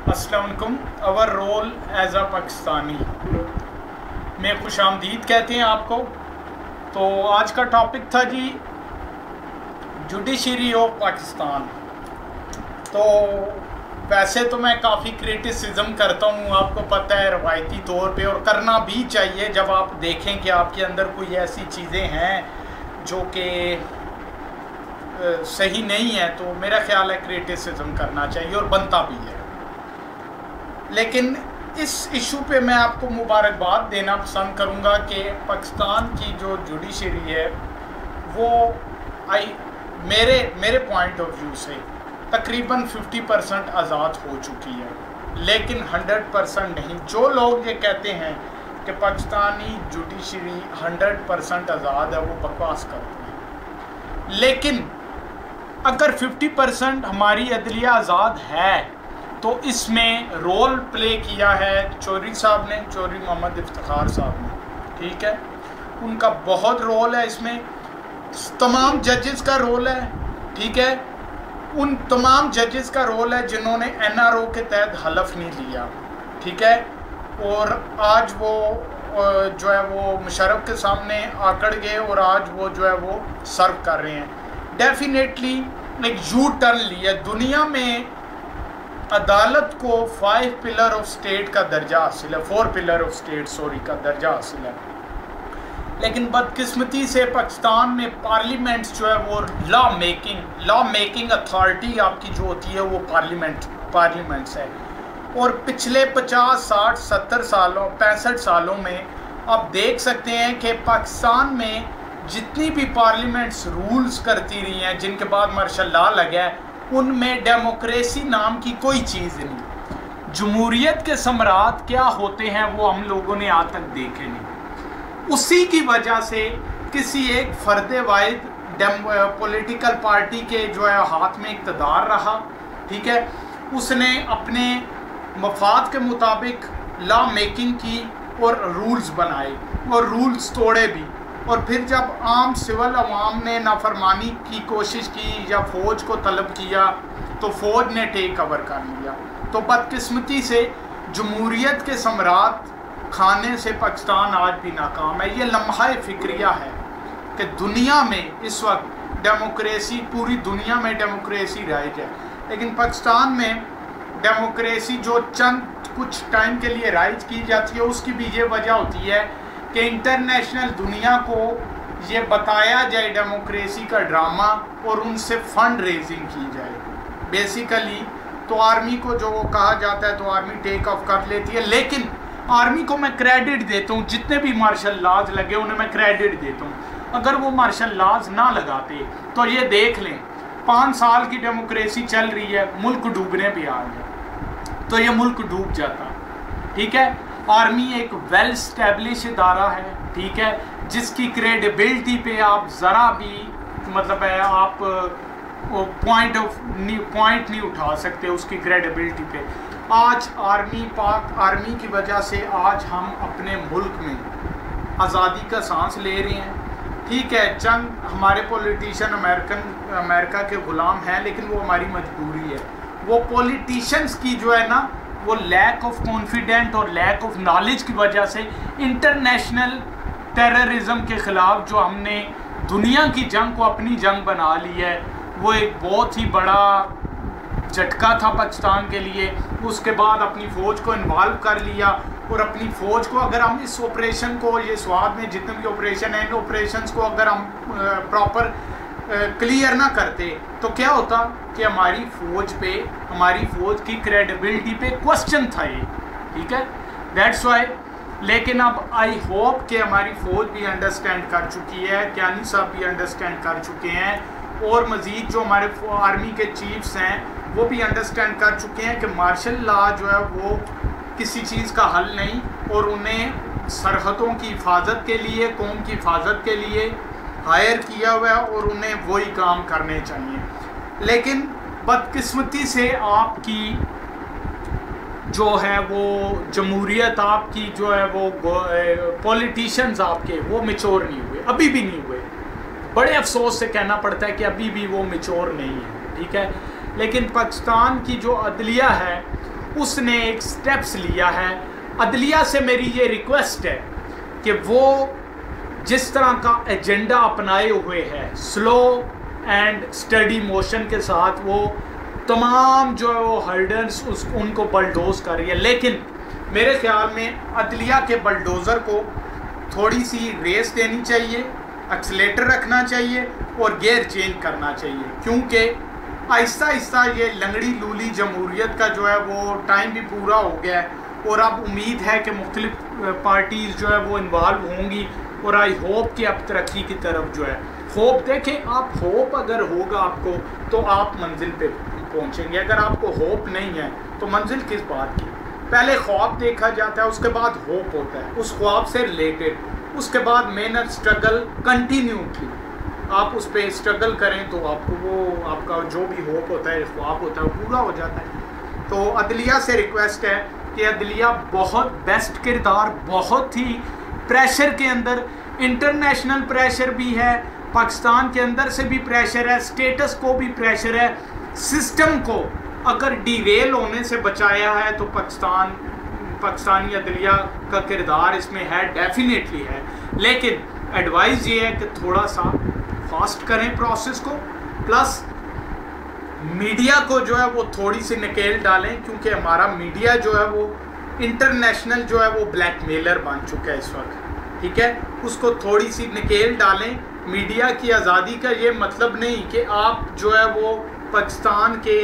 अस्सलाम वालेकुम। Our role as a Pakistani में खुशामदीद कहते हैं आपको। तो आज का टॉपिक था जी जुडिशरी ऑफ पाकिस्तान। तो वैसे तो मैं काफ़ी क्रिटिसिज्म करता हूँ, आपको पता है, रवायती तौर पे, और करना भी चाहिए जब आप देखें कि आपके अंदर कोई ऐसी चीज़ें हैं जो कि सही नहीं है, तो मेरा ख्याल है क्रिटिसिज्म करना चाहिए और बनता भी है। लेकिन इस इशू पे मैं आपको मुबारकबाद देना पसंद करूँगा कि पाकिस्तान की जो जुडिशरी है वो मेरे पॉइंट ऑफ व्यू से तकरीबन 50% आज़ाद हो चुकी है, लेकिन 100% नहीं। जो लोग ये कहते हैं कि पाकिस्तानी जुडिशरी 100% आज़ाद है, वो बकवास करते हैं। लेकिन अगर 50% हमारी अदलिया आज़ाद है तो इसमें रोल प्ले किया है चौधरी साहब ने, चौधरी मोहम्मद इफ्तिखार साहब ने, ठीक है। उनका बहुत रोल है इसमें, तमाम जजेस का रोल है, ठीक है। उन तमाम जजेस का रोल है जिन्होंने NRO के तहत हलफ नहीं लिया, ठीक है। और आज वो जो है वो मुशर्रफ के सामने आकड़ गए और आज वो जो है वो सर्व कर रहे हैं। डेफिनेटली एक यू टर्न लिया दुनिया में। अदालत को 5 पिलर ऑफ स्टेट का दर्जा हासिल है, 4 पिलर ऑफ स्टेट का दर्जा हासिल है। लेकिन बदकिस्मती से पाकिस्तान में पार्लियामेंट जो है वो लॉ मेकिंग अथॉरिटी आपकी जो होती है वो पार्लियामेंट है। और पिछले 50, 60, 70 सालों, 65 सालों में आप देख सकते हैं कि पाकिस्तान में जितनी भी पार्लियामेंट्स रूल्स करती रही हैं, जिनके बाद मार्शल लॉ लगा है, उनमें डेमोक्रेसी नाम की कोई चीज़ नहीं। जमहूरियत के सम्राट क्या होते हैं वो हम लोगों ने आज तक देखे नहीं। उसी की वजह से किसी एक फर्द वाहिद पॉलिटिकल पार्टी के जो है हाथ में इक़्तिदार रहा, ठीक है। उसने अपने मफाद के मुताबिक लॉ मेकिंग की और रूल्स बनाए और रूल्स तोड़े भी। और फिर जब आम सिविल अवाम ने नाफरमानी की कोशिश की या फ़ौज को तलब किया तो फ़ौज ने टेक ओवर कर लिया। तो बदकिस्मती से जमहूरियत के सम्राट खाने से पाकिस्तान आज भी नाकाम है। ये लम्हा फ़िक्रिया है कि दुनिया में इस वक्त डेमोक्रेसी, पूरी दुनिया में डेमोक्रेसी राइज है, लेकिन पाकिस्तान में डेमोक्रेसी जो चंद कुछ टाइम के लिए राइज की जाती है, उसकी भी ये वजह होती है कि इंटरनेशनल दुनिया को ये बताया जाए डेमोक्रेसी का ड्रामा और उनसे फंड रेजिंग की जाए। बेसिकली तो आर्मी को जो कहा जाता है तो आर्मी टेक ऑफ कर लेती है। लेकिन आर्मी को मैं क्रेडिट देता हूँ, जितने भी मार्शल लॉज लगे उन्हें मैं क्रेडिट देता हूँ। अगर वो मार्शल लॉज ना लगाते तो ये देख लें 5 साल की डेमोक्रेसी चल रही है, मुल्क डूबने पे आ गया, तो ये मुल्क डूब जाता, ठीक है। आर्मी एक वेल स्टैब्लिश इदारा है, ठीक है, जिसकी क्रेडिबिलिटी पे आप ज़रा भी मतलब है आप पॉइंट नहीं उठा सकते उसकी क्रेडिबिलिटी पे। आज पाक आर्मी की वजह से आज हम अपने मुल्क में आज़ादी का सांस ले रहे हैं, ठीक है। चंद हमारे पॉलिटिशियन अमेरिका के ग़ुलाम हैं, लेकिन वो हमारी मजबूरी है। वो पॉलिटिशियंस की जो है ना वो लैक ऑफ कॉन्फिडेंट और लैक ऑफ नॉलेज की वजह से इंटरनेशनल टेररिज्म के ख़िलाफ़ जो हमने दुनिया की जंग को अपनी जंग बना ली है, वो एक बहुत ही बड़ा झटका था पाकिस्तान के लिए। उसके बाद अपनी फ़ौज को इन्वॉल्व कर लिया और अपनी फ़ौज को, अगर हम इस ऑपरेशन को, ये स्वाद में जितने भी ऑपरेशन हैं, इन ऑपरेशंस को अगर हम प्रॉपर क्लियर ना करते तो क्या होता कि हमारी फ़ौज की क्रेडिबिलिटी पे क्वेश्चन था ये, ठीक है। That's why. लेकिन अब आई होप कि हमारी फ़ौज भी अंडरस्टैंड कर चुकी है, क्यानी साहब भी अंडरस्टैंड कर चुके हैं, और मज़ीद जो हमारे आर्मी के चीफ्स हैं वो भी अंडरस्टैंड कर चुके हैं कि मार्शल लॉ जो है वो किसी चीज़ का हल नहीं, और उन्हें सरहदों की हिफाजत के लिए, कौम की हिफाजत के लिए हायर किया हुआ है और उन्हें वही काम करने चाहिए। लेकिन बदकिस्मती से आपकी जो है वो जमहूरियत, आपकी जो है वो पॉलिटिशियंस आपके वो मैच्योर नहीं हुए, अभी भी नहीं हुए। बड़े अफसोस से कहना पड़ता है कि अभी भी वो मैच्योर नहीं है, ठीक है। लेकिन पाकिस्तान की जो अदलिया है उसने एक स्टेप्स लिया है। अदलिया से मेरी ये रिक्वेस्ट है कि वो जिस तरह का एजेंडा अपनाए हुए है, स्लो एंड स्टडी मोशन के साथ वो तमाम जो है वो हर्डल्स उनको बलडोज कर रही है, लेकिन मेरे ख्याल में अदलिया के बलडोज़र को थोड़ी सी रेस देनी चाहिए, एक्सीलेटर रखना चाहिए और गियर चेंज करना चाहिए, क्योंकि आहिस्ता आहिस्ता ये लंगड़ी लूली जमहूरियत का जो है वो टाइम भी पूरा हो गया है और अब उम्मीद है कि मुख्तलिफ पार्टीज़ जो है वो इन्वॉल्व होंगी और आई होप कि अब तरक्की की तरफ जो है होप देखें आप, होप अगर होगा आपको तो आप मंजिल पे पहुंचेंगे। अगर आपको होप नहीं है तो मंजिल किस बात की? पहले ख्वाब देखा जाता है, उसके बाद होप होता है, उस ख्वाब से रिलेटेड, उसके बाद मेहनत, स्ट्रगल कंटिन्यूटी, आप उस पर स्ट्रगल करें तो आपको वो आपका जो भी होप होता है, ख्वाब होता है, वो पूरा हो जाता है। तो अदलिया से रिक्वेस्ट है कि अदलिया बहुत बेस्ट किरदार, बहुत ही प्रेशर के अंदर, इंटरनेशनल प्रेशर भी है, पाकिस्तान के अंदर से भी प्रेशर है, स्टेटस को भी प्रेशर है, सिस्टम को अगर डिरेल होने से बचाया है तो पाकिस्तानी अदलिया का किरदार इसमें है, डेफिनेटली है। लेकिन एडवाइस ये है कि थोड़ा सा फास्ट करें प्रोसेस को, प्लस मीडिया को जो है वो थोड़ी सी नकेल डालें, क्योंकि हमारा मीडिया जो है वो इंटरनेशनल जो है वो ब्लैकमेलर बन चुका है इस वक्त, ठीक है। उसको थोड़ी सी नकेल डालें। मीडिया की आज़ादी का ये मतलब नहीं कि आप जो है वो पाकिस्तान के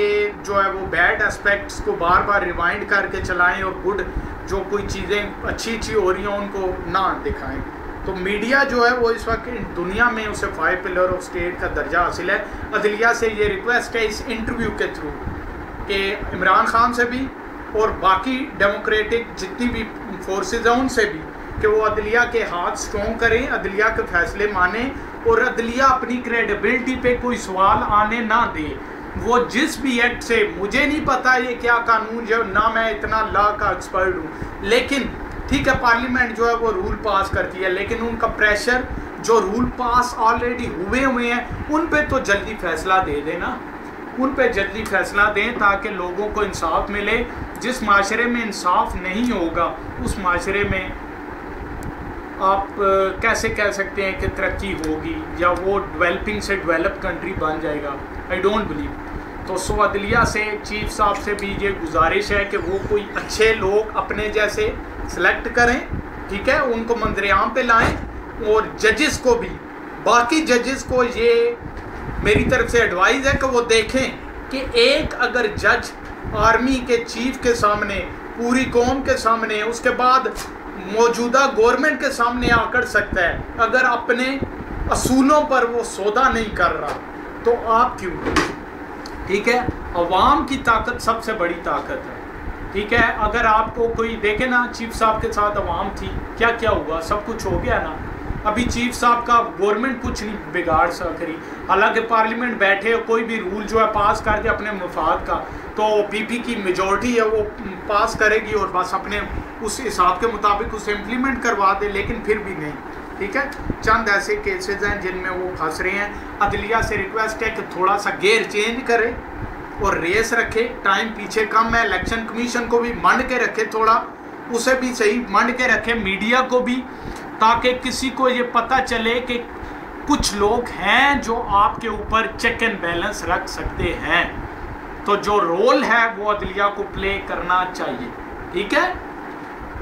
जो है वो बैड एस्पेक्ट्स को बार बार रिवाइंड करके चलाएं और गुड जो कोई चीज़ें अच्छी अच्छी हो रही हैं उनको ना दिखाएं। तो मीडिया जो है वो इस वक्त दुनिया में उसे 5 पिलर ऑफ स्टेट का दर्जा हासिल है। अदलिया से ये रिक्वेस्ट है इस इंटरव्यू के थ्रू कि इमरान खान से भी और बाकी डेमोक्रेटिक जितनी भी फोर्सेज हैं उनसे भी कि वो अदलिया के हाथ स्ट्रॉन्ग करें, अदलिया के फैसले माने और अदलिया अपनी क्रेडिबिलिटी पे कोई सवाल आने ना दे। वो जिस भी एक्ट से, मुझे नहीं पता ये क्या कानून जो, ना मैं इतना लॉ का एक्सपर्ट हूँ, लेकिन ठीक है पार्लियामेंट जो है वो रूल पास करती है, लेकिन उनका प्रेशर जो रूल पास ऑलरेडी हुए हैं उन पे तो जल्दी फैसला दे देना, उन पे जल्दी फैसला दें ताकि लोगों को इंसाफ मिले। जिस माशरे में इंसाफ नहीं होगा उस माशरे में आप कैसे कह सकते हैं कि तरक्की होगी या वो डेवलपिंग से डेवलप कंट्री बन जाएगा? I don't believe. तो सो अदलिया से, चीफ साहब से भी ये गुजारिश है कि वो कोई अच्छे लोग अपने जैसे सेलेक्ट करें, ठीक है, उनको मंजरेआम पे लाएं और जजेस को भी, बाकी जजेस को ये मेरी तरफ से एडवाइस है कि वो देखें कि एक अगर जज आर्मी के चीफ के सामने, पूरी कौम के सामने, उसके बाद मौजूदा गवर्नमेंट के सामने आकर सकता है, अगर अपने असूलों पर वो सौदा नहीं कर रहा तो आप क्यों? ठीक है, अवाम की ताकत सबसे बड़ी ताकत है, ठीक है। अगर आपको कोई देखे ना, चीफ साहब के साथ अवाम थी, क्या क्या हुआ, सब कुछ हो गया ना। अभी चीफ साहब का गवर्नमेंट कुछ नहीं बिगाड़ सक रही, हालांकि पार्लियामेंट बैठे कोई भी रूल जो है पास करके अपने मफाद का, तो पीपी की मेजॉरिटी है वो पास करेगी और बस अपने उस हिसाब के मुताबिक उसे इम्प्लीमेंट करवा दे, लेकिन फिर भी नहीं, ठीक है। चंद ऐसे केसेस हैं जिनमें वो फंस रहे हैं। अदलिया से रिक्वेस्ट है कि थोड़ा सा गेयर चेंज करे और रेस रखे, टाइम पीछे कम है। इलेक्शन कमीशन को भी मंड के रखे, थोड़ा उसे भी सही मंड के रखे, मीडिया को भी, ताकि किसी को ये पता चले कि कुछ लोग हैं जो आपके ऊपर चेक एंड बैलेंस रख सकते हैं। तो जो रोल है वो अदलिया को प्ले करना चाहिए, ठीक है,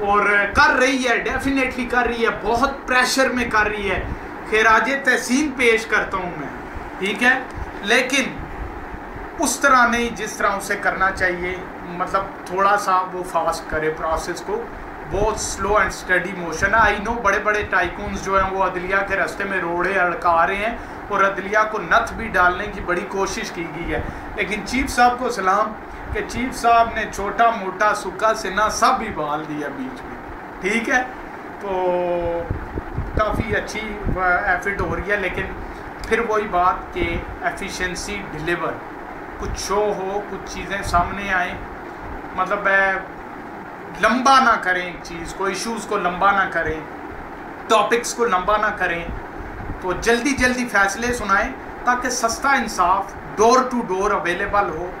और कर रही है, डेफिनेटली कर रही है, बहुत प्रेशर में कर रही है। खैराज तहसीन पेश करता हूँ मैं, ठीक है, लेकिन उस तरह नहीं जिस तरह उसे करना चाहिए। मतलब थोड़ा सा वो फास्ट करे प्रोसेस को, बहुत स्लो एंड स्टडी मोशन है। आई नो बड़े बड़े टाइकून्स जो हैं वो अदलिया के रास्ते में रोड़े अड़का रहे हैं और अदलिया को नथ भी डालने की बड़ी कोशिश की गई है, लेकिन चीफ साहब को सलाम कि चीफ साहब ने छोटा मोटा सूखा सिन्हा सब भी बहाल दिया बीच में, ठीक है। तो काफ़ी अच्छी एफर्ट हो रही है, लेकिन फिर वही बात कि एफिशिएंसी डिलीवर, कुछ शो हो, कुछ चीज़ें सामने आए, मतलब लंबा ना करें एक चीज़ को, इश्यूज़ को लंबा ना करें, टॉपिक्स को लंबा ना करें, तो जल्दी जल्दी फैसले सुनाएं ताकि सस्ता इंसाफ डोर टू डोर अवेलेबल हो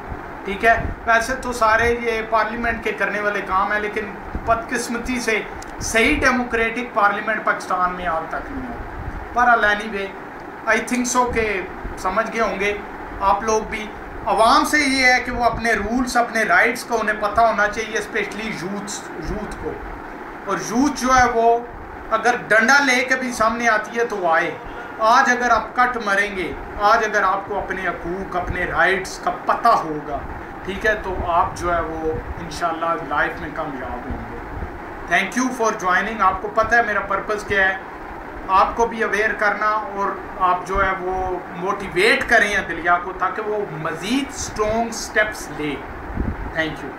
ठीक है। वैसे तो सारे ये पार्लियामेंट के करने वाले काम है, लेकिन बदकिस्मती से सही डेमोक्रेटिक पार्लियामेंट पाकिस्तान में आज तक नहीं है। पर एनीवे आई थिंक सो के समझ गए होंगे आप लोग भी। आवाम से ये है कि वो अपने रूल्स, अपने राइट्स को उन्हें पता होना चाहिए, स्पेशली यूथ को। और यूथ जो है वो अगर डंडा ले के भी सामने आती है तो आए। आज अगर आप कट मरेंगे, आज अगर आपको अपने हकूक़, अपने राइट्स का पता होगा, ठीक है, तो आप जो है वो इंशाल्लाह लाइफ में कामयाब होंगे। Thank you for joining. आपको पता है मेरा पर्पज़ क्या है, आपको भी अवेयर करना और आप जो है वो मोटिवेट करें अदलिया को, ताकि वो मज़ीद स्ट्रॉन्ग स्टेप्स ले। Thank you.